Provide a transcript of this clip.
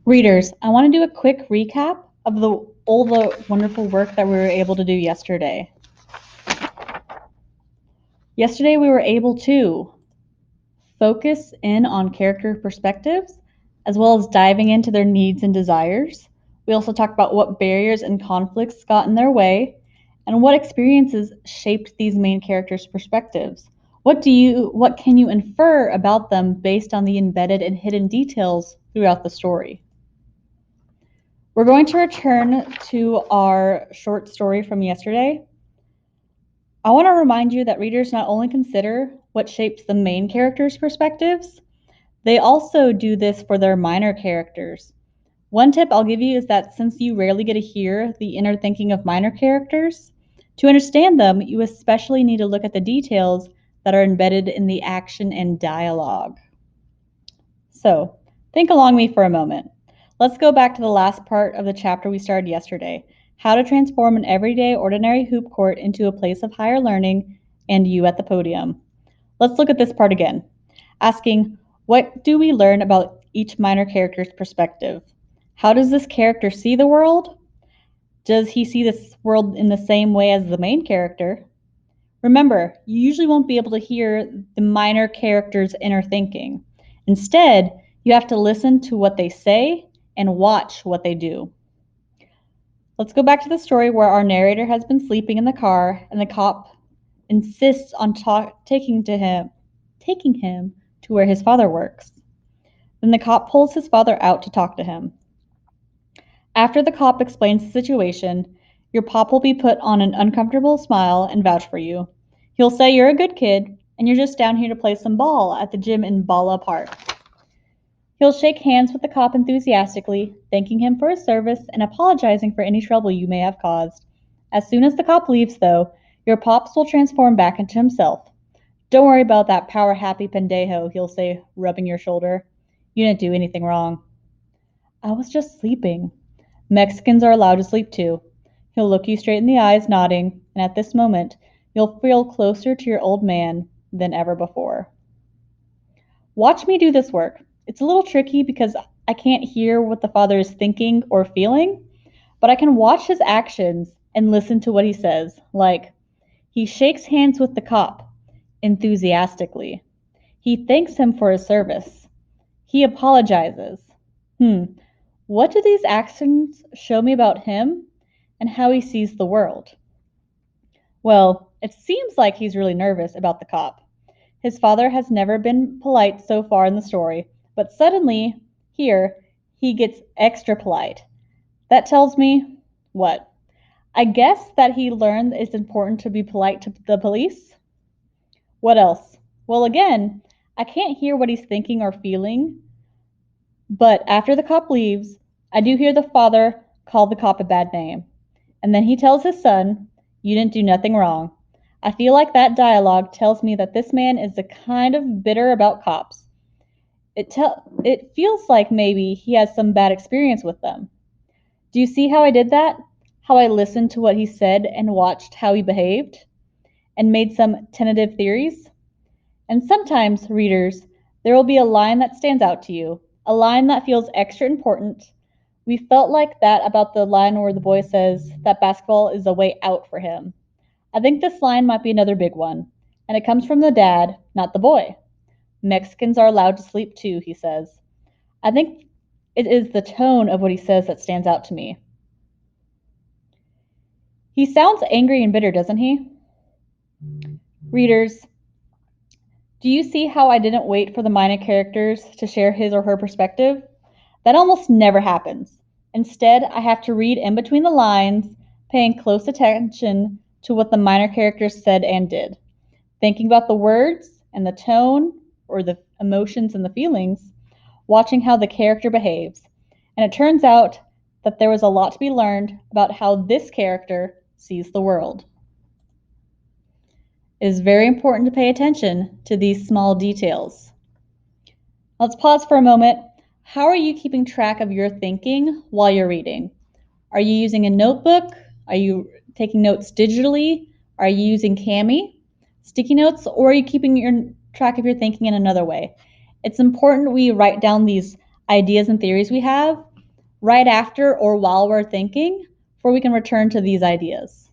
Readers, I want to do a quick recap of all the wonderful work that we were able to do yesterday. Yesterday, we were able to focus in on character perspectives, as well as diving into their needs and desires. We also talked about what barriers and conflicts got in their way, and what experiences shaped these main characters' perspectives. What can you infer about them based on the embedded and hidden details throughout the story? We're going to return to our short story from yesterday. I want to remind you that readers not only consider what shapes the main characters' perspectives, they also do this for their minor characters. One tip I'll give you is that since you rarely get to hear the inner thinking of minor characters, to understand them, you especially need to look at the details that are embedded in the action and dialogue. So, think along with me for a moment. Let's go back to the last part of the chapter we started yesterday, how to transform an everyday ordinary hoop court into a place of higher learning and you at the podium. Let's look at this part again, asking, what do we learn about each minor character's perspective? How does this character see the world? Does he see this world in the same way as the main character? Remember, you usually won't be able to hear the minor character's inner thinking. Instead, you have to listen to what they say and watch what they do. Let's go back to the story where our narrator has been sleeping in the car and the cop insists on taking him to where his father works. Then the cop pulls his father out to talk to him. After the cop explains the situation, your pop will be put on an uncomfortable smile and vouch for you. He'll say you're a good kid and you're just down here to play some ball at the gym in Bala Park. He'll shake hands with the cop enthusiastically, thanking him for his service and apologizing for any trouble you may have caused. As soon as the cop leaves, though, your pops will transform back into himself. Don't worry about that power-happy pendejo, he'll say, rubbing your shoulder. You didn't do anything wrong. I was just sleeping. Mexicans are allowed to sleep too. He'll look you straight in the eyes, nodding, and at this moment, you'll feel closer to your old man than ever before. Watch me do this work. It's a little tricky because I can't hear what the father is thinking or feeling, but I can watch his actions and listen to what he says. Like, he shakes hands with the cop enthusiastically. He thanks him for his service. He apologizes. What do these actions show me about him and how he sees the world? Well, it seems like he's really nervous about the cop. His father has never been polite so far in the story, but suddenly, here, he gets extra polite. That tells me what? I guess that he learned it's important to be polite to the police? What else? Well, again, I can't hear what he's thinking or feeling, but after the cop leaves, I do hear the father call the cop a bad name. And then he tells his son, you didn't do nothing wrong. I feel like that dialogue tells me that this man is the kind of bitter about cops. It feels like maybe he has some bad experience with them. Do you see how I did that? How I listened to what he said and watched how he behaved? And made some tentative theories? And sometimes, readers, there will be a line that stands out to you, a line that feels extra important. We felt like that about the line where the boy says that basketball is a way out for him. I think this line might be another big one, and it comes from the dad, not the boy. Mexicans are allowed to sleep too, he says. I think it is the tone of what he says that stands out to me. He sounds angry and bitter, doesn't he? Readers, do you see how I didn't wait for the minor characters to share his or her perspective? That almost never happens. Instead, I have to read in between the lines, paying close attention to what the minor characters said and did, thinking about the words and the tone or the emotions and the feelings, watching how the character behaves. And it turns out that there was a lot to be learned about how this character sees the world. It is very important to pay attention to these small details. Let's pause for a moment. How are you keeping track of your thinking while you're reading? Are you using a notebook? Are you taking notes digitally? Are you using Cami, sticky notes, or are you keeping track of your thinking in another way? It's important we write down these ideas and theories we have right after or while we're thinking, before we can return to these ideas.